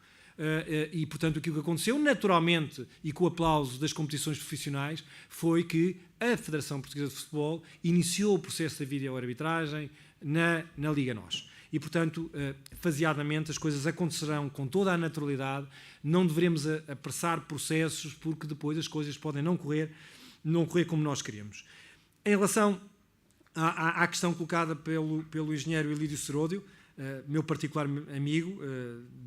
E, portanto, aquilo que aconteceu, naturalmente, e com o aplauso das competições profissionais, foi que a Federação Portuguesa de Futebol iniciou o processo da videoarbitragem na Liga NOS. E, portanto, faseadamente, as coisas acontecerão com toda a naturalidade, não devemos apressar processos, porque depois as coisas podem não correr como nós queremos. Em relação à questão colocada pelo engenheiro Elídio Seródio, meu particular amigo,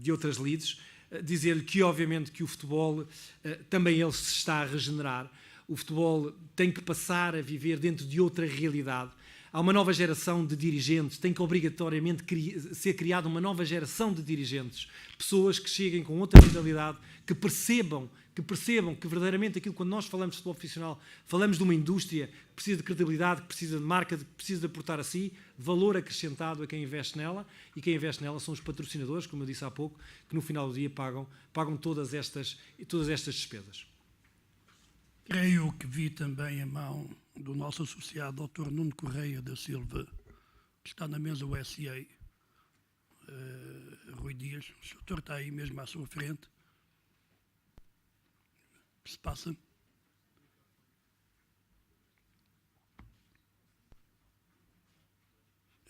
de outras lides, dizer-lhe que, obviamente, que o futebol também ele se está a regenerar. O futebol tem que passar a viver dentro de outra realidade. Há uma nova geração de dirigentes, tem que obrigatoriamente ser criada uma nova geração de dirigentes, pessoas que cheguem com outra mentalidade, que percebam que verdadeiramente aquilo, quando nós falamos de futebol profissional, falamos de uma indústria que precisa de credibilidade, que precisa de marca, que precisa de aportar a si valor acrescentado a quem investe nela, e quem investe nela são os patrocinadores, como eu disse há pouco, que no final do dia pagam todas estas despesas. Creio que vi também a mão do nosso associado Dr. Nuno Correia da Silva, que está na mesa USA, Rui Dias. O senhor está aí mesmo à sua frente. O que se passa?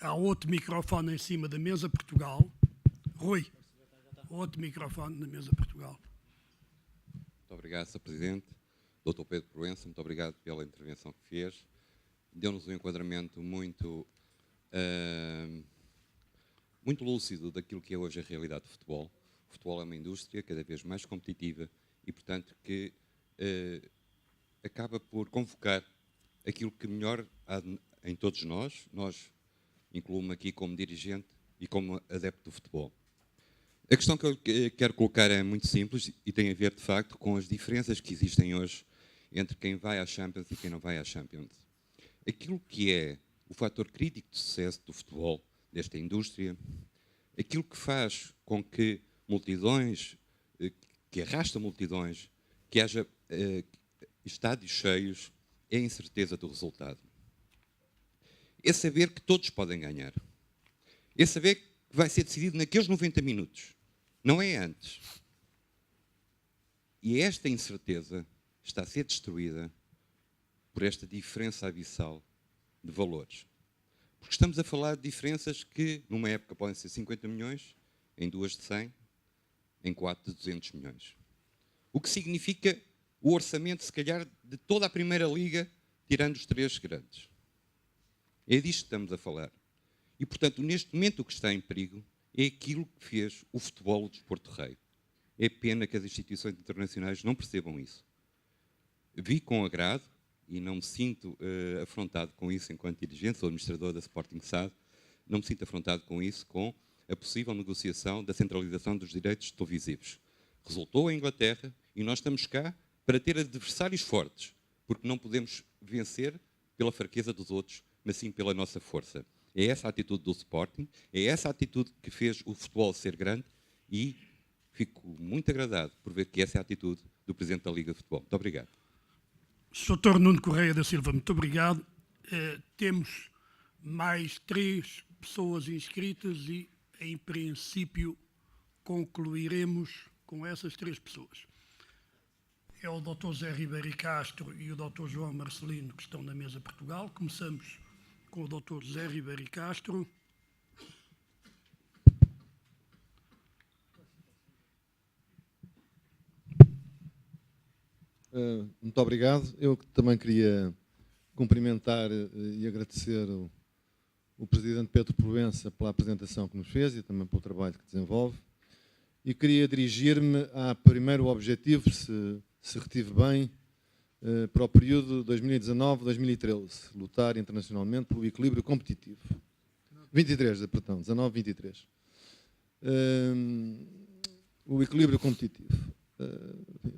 Há outro microfone em cima da mesa Portugal. Rui, outro microfone na mesa Portugal. Muito obrigado, Sr. Presidente. Dr. Pedro Proença, muito obrigado pela intervenção que fez. Deu-nos um enquadramento muito lúcido daquilo que é hoje a realidade do futebol. O futebol é uma indústria cada vez mais competitiva e, portanto, que acaba por convocar aquilo que melhor há em todos nós. Nós incluo-me aqui como dirigente e como adepto do futebol. A questão que eu quero colocar é muito simples e tem a ver, de facto, com as diferenças que existem hoje entre quem vai à Champions e quem não vai à Champions. Aquilo que é o fator crítico de sucesso do futebol, desta indústria, aquilo que faz com que multidões, que arrasta multidões, que haja estádios cheios, é a incerteza do resultado. É saber que todos podem ganhar. É saber que vai ser decidido naqueles 90 minutos. Não é antes. E esta incerteza está a ser destruída por esta diferença abissal de valores. Porque estamos a falar de diferenças que, numa época, podem ser 50 milhões, em duas de 100, em 4 de 200 milhões. O que significa o orçamento, se calhar, de toda a Primeira Liga, tirando os 3 grandes. É disto que estamos a falar. E, portanto, neste momento o que está em perigo é aquilo que fez o futebol o desporto rei. É pena que as instituições internacionais não percebam isso. Vi com agrado, e não me sinto afrontado com isso enquanto dirigente, sou administrador da Sporting SAD, não me sinto afrontado com isso, com a possível negociação da centralização dos direitos televisivos. Resultou em Inglaterra e nós estamos cá para ter adversários fortes, porque não podemos vencer pela fraqueza dos outros, mas sim pela nossa força. É essa a atitude do Sporting, é essa a atitude que fez o futebol ser grande e fico muito agradado por ver que essa é a atitude do Presidente da Liga de Futebol. Muito obrigado. Sr. Nuno Correia da Silva, muito obrigado. Temos mais 3 pessoas inscritas e, em princípio, concluiremos com essas 3 pessoas. é o Dr. Zé Ribeiro Castro e o Dr. João Marcelino, que estão na mesa Portugal. Começamos com o Dr. Zé Ribeiro Castro. Muito obrigado. Eu também queria cumprimentar e agradecer o Presidente Pedro Proença pela apresentação que nos fez e também pelo trabalho que desenvolve. E queria dirigir-me ao primeiro objetivo, se retive bem, para o período 2019-2013, lutar internacionalmente pelo equilíbrio competitivo. 19-23. O equilíbrio competitivo.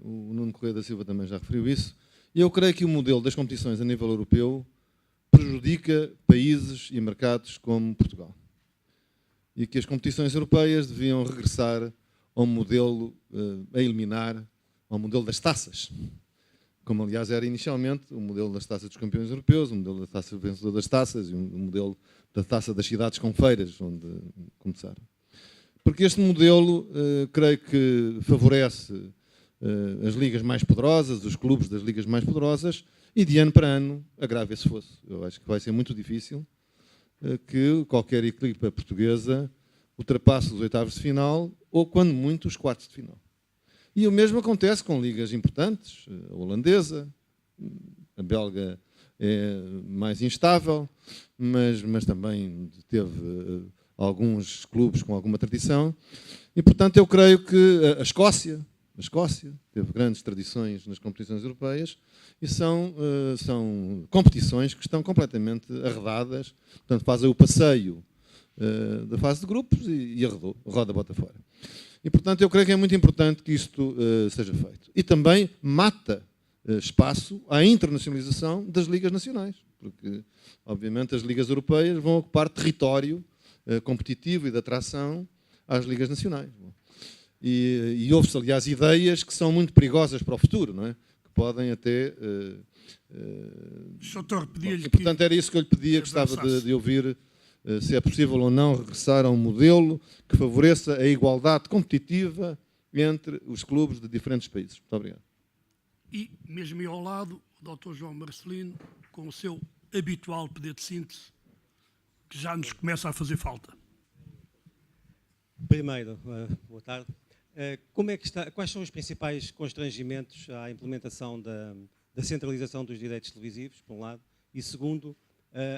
O Nuno Correia da Silva também já referiu isso. E eu creio que o modelo das competições a nível europeu prejudica países e mercados como Portugal. E que as competições europeias deviam regressar ao modelo, a eliminar, ao modelo das taças. Como, aliás, era inicialmente o modelo das taças dos campeões europeus, o modelo da taça vencedor das taças e o modelo da taça das cidades com feiras, onde começaram. Porque este modelo, creio que favorece as ligas mais poderosas, os clubes das ligas mais poderosas, e de ano para ano agrava esse fosso. Eu acho que vai ser muito difícil que qualquer equipa portuguesa ultrapasse os oitavos de final ou, quando muito, os quartos de final. E o mesmo acontece com ligas importantes, a holandesa, a belga é mais instável, mas também teve alguns clubes com alguma tradição. E, portanto, eu creio que a Escócia teve grandes tradições nas competições europeias e são competições que estão completamente arredadas. Portanto, fazem o passeio da fase de grupos e arredou, roda, bota fora. E, portanto, eu creio que é muito importante que isto seja feito. E também mata espaço à internacionalização das ligas nacionais, porque, obviamente, as ligas europeias vão ocupar território competitivo e de atração às ligas nacionais. E houve-se, aliás, ideias que são muito perigosas para o futuro, não é? Que podem até... portanto, era isso que eu lhe pedia, gostava de ouvir se é possível ou não regressar a um modelo que favoreça a igualdade competitiva entre os clubes de diferentes países. Muito obrigado. E, mesmo aí ao lado, o Dr. João Marcelino, com o seu habitual poder de síntese, que já nos começa a fazer falta. Primeiro, boa tarde. Como é que está, quais são os principais constrangimentos à implementação da centralização dos direitos televisivos, por um lado, e segundo,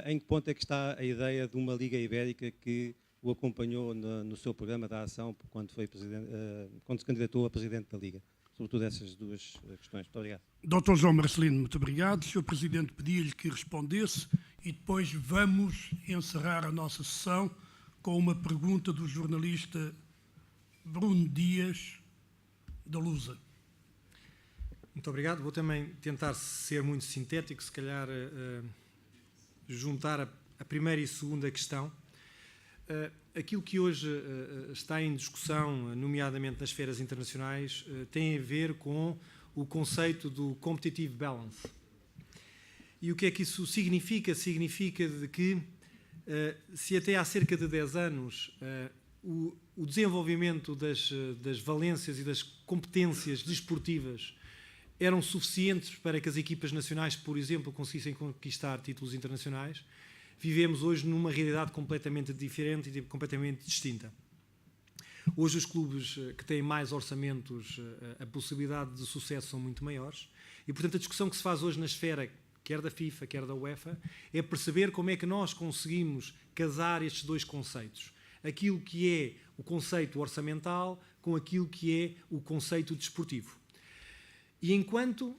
em que ponto é que está a ideia de uma Liga Ibérica que o acompanhou no seu programa da ação quando se candidatou a Presidente da Liga? Sobretudo essas duas questões. Muito obrigado. Dr. João Marcelino, muito obrigado. O Sr. Presidente pedia-lhe que respondesse e depois vamos encerrar a nossa sessão com uma pergunta do jornalista Bruno Dias, da Lusa. Muito obrigado. Vou também tentar ser muito sintético, se calhar juntar a primeira e segunda questão. Aquilo que hoje está em discussão, nomeadamente nas esferas internacionais, tem a ver com o conceito do competitive balance. E o que é que isso significa? Significa de que, se até há cerca de 10 anos o desenvolvimento das valências e das competências desportivas eram suficientes para que as equipas nacionais, por exemplo, conseguissem conquistar títulos internacionais, vivemos hoje numa realidade completamente diferente e completamente distinta. Hoje os clubes que têm mais orçamentos, a possibilidade de sucesso são muito maiores e, portanto, a discussão que se faz hoje na esfera, quer da FIFA, quer da UEFA, é perceber como é que nós conseguimos casar estes dois conceitos. Aquilo que é o conceito orçamental com aquilo que é o conceito desportivo. E enquanto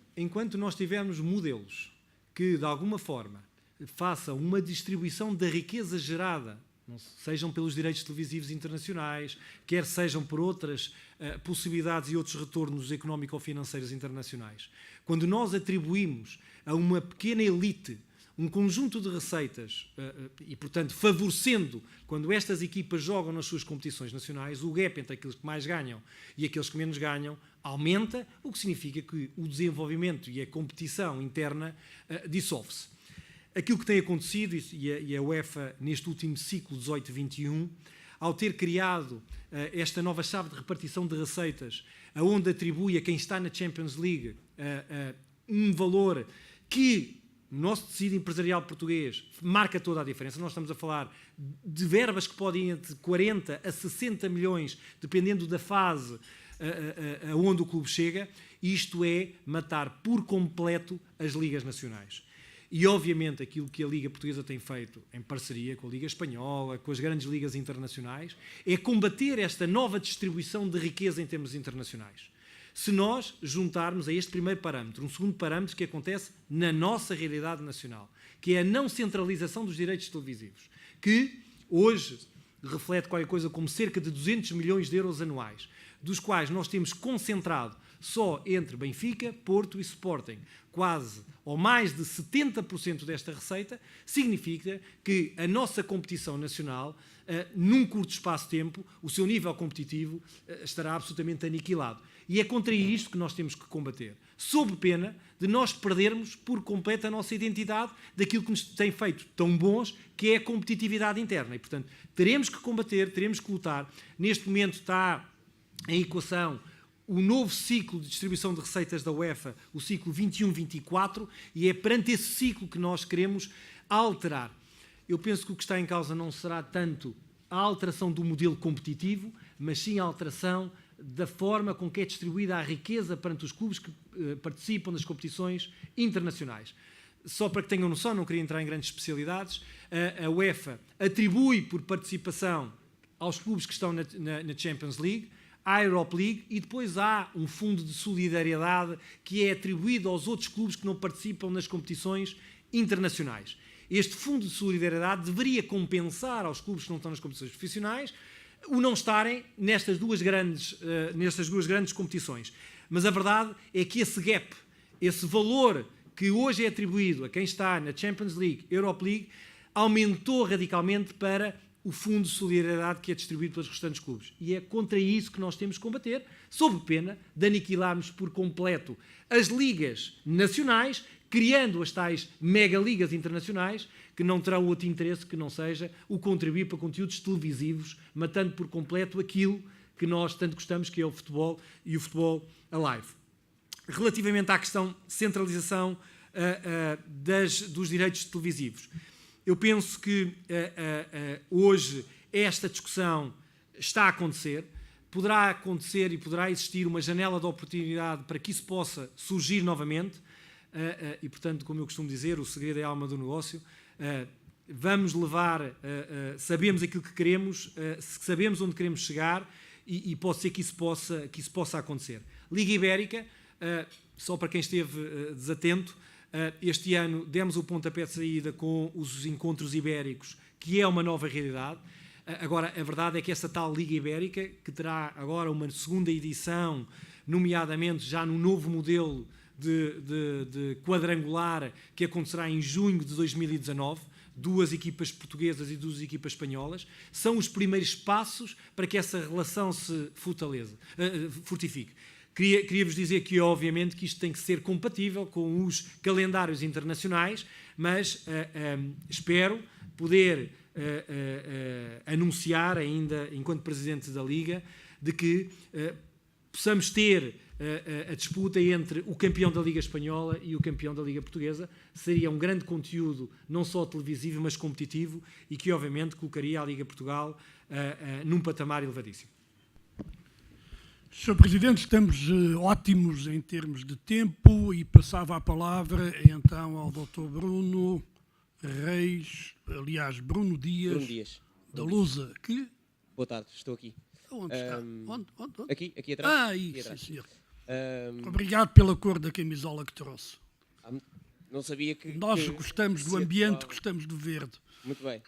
nós tivermos modelos que, de alguma forma, façam uma distribuição da riqueza gerada, sejam pelos direitos televisivos internacionais, quer sejam por outras possibilidades e outros retornos económico-financeiros internacionais, quando nós atribuímos a uma pequena elite um conjunto de receitas e, portanto, favorecendo, quando estas equipas jogam nas suas competições nacionais, o gap entre aqueles que mais ganham e aqueles que menos ganham aumenta, o que significa que o desenvolvimento e a competição interna dissolve-se. Aquilo que tem acontecido, e a UEFA, neste último ciclo 18-21, ao ter criado esta nova chave de repartição de receitas, onde atribui a quem está na Champions League um valor que no nosso tecido empresarial português marca toda a diferença. Nós estamos a falar de verbas que podem ir de 40 a 60 milhões, dependendo da fase aonde o clube chega. Isto é matar por completo as ligas nacionais. E, obviamente, aquilo que a Liga Portuguesa tem feito em parceria com a Liga Espanhola, com as grandes ligas internacionais, é combater esta nova distribuição de riqueza em termos internacionais. Se nós juntarmos a este primeiro parâmetro, um segundo parâmetro que acontece na nossa realidade nacional, que é a não centralização dos direitos televisivos, que hoje reflete qualquer coisa como cerca de 200 milhões de euros anuais, dos quais nós temos concentrado só entre Benfica, Porto e Sporting, quase ou mais de 70% desta receita, significa que a nossa competição nacional, num curto espaço de tempo, o seu nível competitivo estará absolutamente aniquilado. E é contra isto que nós temos que combater, sob pena de nós perdermos por completo a nossa identidade daquilo que nos tem feito tão bons, que é a competitividade interna. E, portanto, teremos que combater, teremos que lutar. Neste momento está em equação o novo ciclo de distribuição de receitas da UEFA, o ciclo 21-24, e é perante esse ciclo que nós queremos alterar. Eu penso que o que está em causa não será tanto a alteração do modelo competitivo, mas sim a alteração da forma com que é distribuída a riqueza perante os clubes que participam das competições internacionais. Só para que tenham noção, não queria entrar em grandes especialidades, a UEFA atribui por participação aos clubes que estão na Champions League, à Europa League, e depois há um fundo de solidariedade que é atribuído aos outros clubes que não participam nas competições internacionais. Este fundo de solidariedade deveria compensar aos clubes que não estão nas competições profissionais o não estarem nestas duas grandes competições. Mas a verdade é que esse gap, esse valor que hoje é atribuído a quem está na Champions League, Europa League, aumentou radicalmente para o fundo de solidariedade que é distribuído pelos restantes clubes. E é contra isso que nós temos que combater, sob pena de aniquilarmos por completo as ligas nacionais, criando as tais mega-ligas internacionais, que não terão outro interesse que não seja o contribuir para conteúdos televisivos, matando por completo aquilo que nós tanto gostamos, que é o futebol e o futebol alive. Relativamente à questão de centralização dos direitos televisivos, eu penso que hoje esta discussão está a acontecer, poderá acontecer e poderá existir uma janela de oportunidade para que isso possa surgir novamente, e, portanto, como eu costumo dizer, o segredo é a alma do negócio. Vamos levar, sabemos aquilo que queremos, sabemos onde queremos chegar, e pode ser que isso possa acontecer. Liga Ibérica, só para quem esteve desatento, este ano demos o pontapé de saída com os encontros ibéricos, que é uma nova realidade. Agora, a verdade é que essa tal Liga Ibérica, que terá agora uma segunda edição, nomeadamente já no novo modelo de quadrangular, que acontecerá em junho de 2019, 2 equipas portuguesas e 2 equipas espanholas, são os primeiros passos para que essa relação se fortifique. Queria-vos dizer que, obviamente, que isto tem que ser compatível com os calendários internacionais, mas espero poder anunciar ainda, enquanto Presidente da Liga, de que possamos ter a disputa entre o campeão da Liga Espanhola e o campeão da Liga Portuguesa. Seria um grande conteúdo, não só televisivo, mas competitivo, e que, obviamente, colocaria a Liga Portugal num patamar elevadíssimo. Sr. Presidente, estamos ótimos em termos de tempo e passava a palavra então ao Dr. Bruno Reis, aliás, Bruno Dias. Da Lusa. Que? Boa tarde, estou aqui. Onde está? Onde? Aqui atrás. Isso, aqui atrás. senhor. Obrigado pela cor da camisola que trouxe. Não sabia que... Nós gostamos do ambiente, gostamos do verde. Muito bem.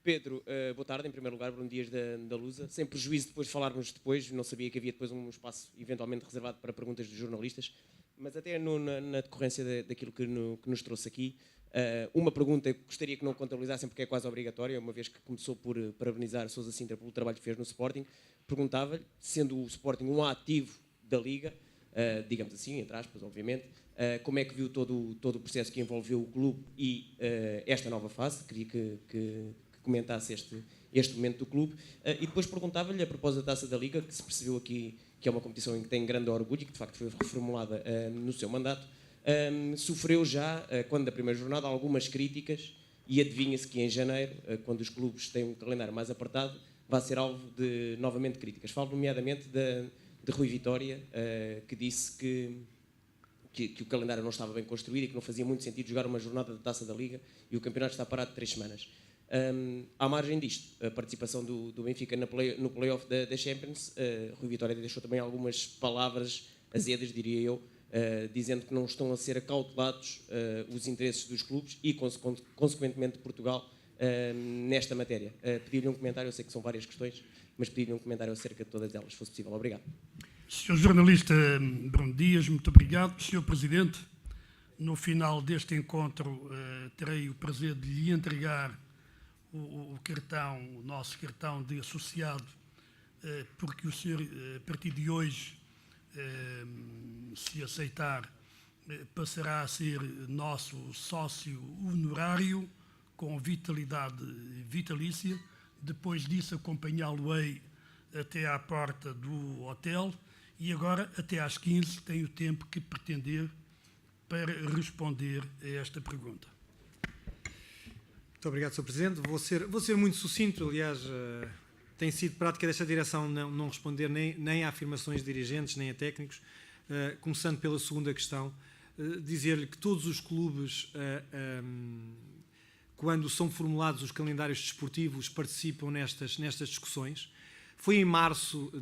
Pedro, boa tarde, em primeiro lugar, Bruno Dias da Lusa. Sem prejuízo depois de falarmos depois, não sabia que havia depois um espaço eventualmente reservado para perguntas dos jornalistas, mas até na decorrência daquilo que nos trouxe aqui, uma pergunta que gostaria que não contabilizassem porque é quase obrigatória, uma vez que começou por parabenizar Sousa Sintra pelo trabalho que fez no Sporting, perguntava-lhe, sendo o Sporting um ativo da Liga, digamos assim, entre aspas, obviamente, como é que viu todo o processo que envolveu o clube e esta nova fase. Queria que comentasse este momento do clube, e depois perguntava-lhe, a propósito da Taça da Liga, que se percebeu aqui que é uma competição em que tem grande orgulho e que de facto foi reformulada no seu mandato, sofreu já, quando da primeira jornada, algumas críticas, e adivinha-se que em janeiro, quando os clubes têm um calendário mais apertado, vai ser alvo de, novamente, críticas. Falo nomeadamente de Rui Vitória, que disse que o calendário não estava bem construído e que não fazia muito sentido jogar uma jornada da Taça da Liga e o campeonato está parado 3 semanas. À margem disto, a participação do Benfica no play-off da Champions, Rui Vitória deixou também algumas palavras azedas, diria eu, dizendo que não estão a ser acautelados os interesses dos clubes e, consequentemente, de Portugal nesta matéria. Pedi-lhe um comentário, eu sei que são várias questões, mas pedi-lhe um comentário acerca de todas elas, se fosse possível. Obrigado. Sr. Jornalista Bruno Dias, muito obrigado. Sr. Presidente, no final deste encontro terei o prazer de lhe entregar o cartão, o nosso cartão de associado, porque o senhor, a partir de hoje, se aceitar, passará a ser nosso sócio honorário com vitalidade vitalícia. Depois disso, acompanhá-lo-ei até à porta do hotel e agora, até às 15, tem o tempo que pretender para responder a esta pergunta. Muito obrigado, Sr. Presidente. Vou ser muito sucinto. Aliás, tem sido prática desta direção não responder nem a afirmações de dirigentes, nem a técnicos. Começando pela segunda questão, dizer-lhe que todos os clubes, quando são formulados os calendários desportivos, participam nestas discussões. Foi em março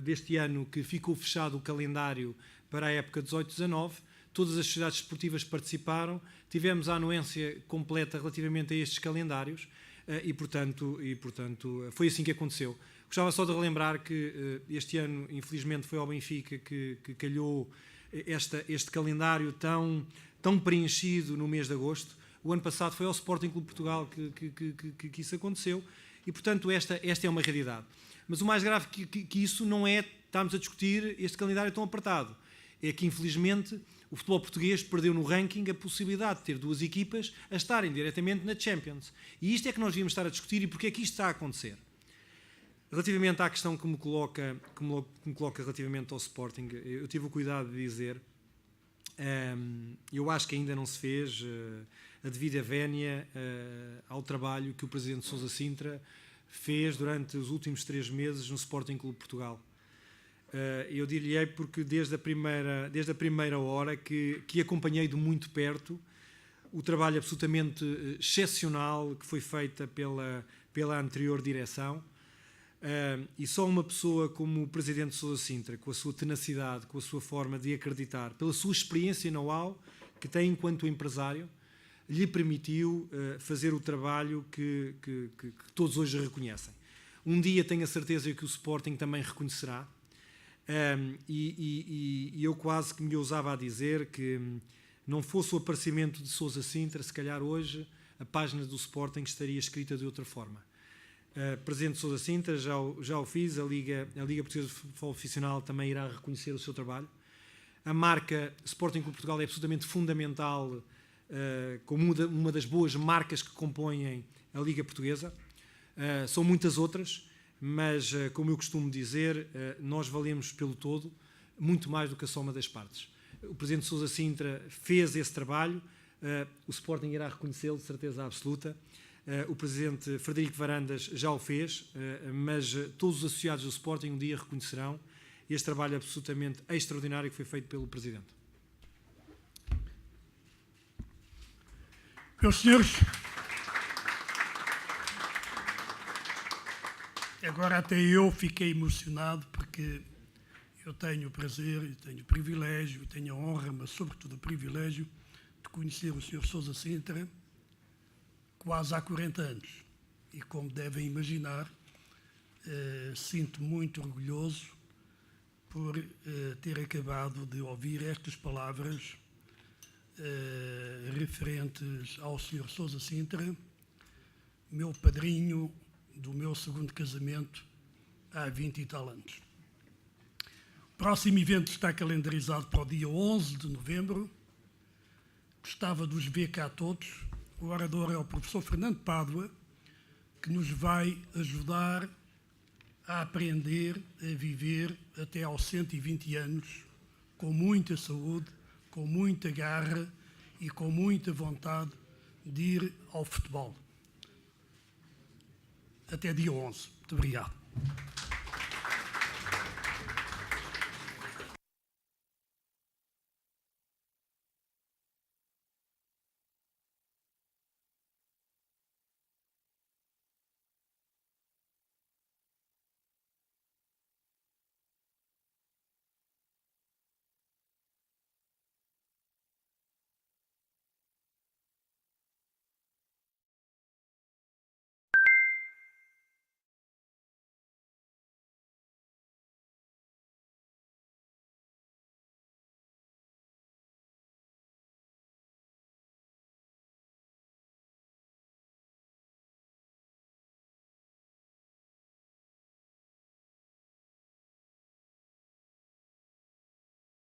deste ano que ficou fechado o calendário para a época 18-19. Todas as sociedades desportivas participaram, tivemos a anuência completa relativamente a estes calendários e, portanto, foi assim que aconteceu. Gostava só de relembrar que este ano, infelizmente, foi ao Benfica que calhou este calendário tão preenchido no mês de agosto. O ano passado foi ao Sporting Clube de Portugal que isso aconteceu e, portanto, esta é uma realidade. Mas o mais grave que isso não é estarmos a discutir este calendário tão apertado. É que, infelizmente, o futebol português perdeu no ranking a possibilidade de ter duas equipas a estarem diretamente na Champions. E isto é que nós devíamos estar a discutir e porque é que isto está a acontecer. Relativamente à questão que me coloca relativamente ao Sporting, eu tive o cuidado de dizer, eu acho que ainda não se fez a devida vénia ao trabalho que o Presidente Sousa Sintra fez durante os últimos 3 meses no Sporting Clube de Portugal. Eu dir-lhe-ei porque desde a primeira hora que acompanhei de muito perto o trabalho absolutamente excepcional que foi feita pela anterior direção, e só uma pessoa como o Presidente Sousa Sintra, com a sua tenacidade, com a sua forma de acreditar, pela sua experiência e know-how que tem enquanto empresário, lhe permitiu fazer o trabalho que todos hoje reconhecem. Um dia tenho a certeza que o Sporting também reconhecerá, e eu quase que me ousava a dizer que não fosse o aparecimento de Sousa Sintra, se calhar hoje a página do Sporting estaria escrita de outra forma. Presidente Sousa Sintra, já o fiz, a Liga Portuguesa de Futebol Profissional também irá reconhecer o seu trabalho. A marca Sporting Clube de Portugal é absolutamente fundamental como uma das boas marcas que compõem a Liga Portuguesa. São muitas outras, mas, como eu costumo dizer, nós valemos pelo todo muito mais do que a soma das partes. O Presidente Sousa Sintra fez esse trabalho, o Sporting irá reconhecê-lo de certeza absoluta, o Presidente Frederico Varandas já o fez, mas todos os associados do Sporting um dia reconhecerão este trabalho absolutamente extraordinário que foi feito pelo Presidente. Meus senhores, agora até eu fiquei emocionado porque eu tenho o prazer, eu tenho o privilégio, eu tenho a honra, mas sobretudo o privilégio de conhecer o Sr. Sousa Sintra quase há 40 anos. E como devem imaginar, sinto muito orgulhoso por ter acabado de ouvir estas palavras referentes ao Sr. Sousa Sintra, meu padrinho do meu segundo casamento há 20 e tal anos. O próximo evento está calendarizado para o dia 11 de novembro. Gostava de os ver cá todos. O orador é o professor Fernando Pádua, que nos vai ajudar a aprender a viver até aos 120 anos, com muita saúde, com muita garra e com muita vontade de ir ao futebol. Até dia 11. Muito obrigado.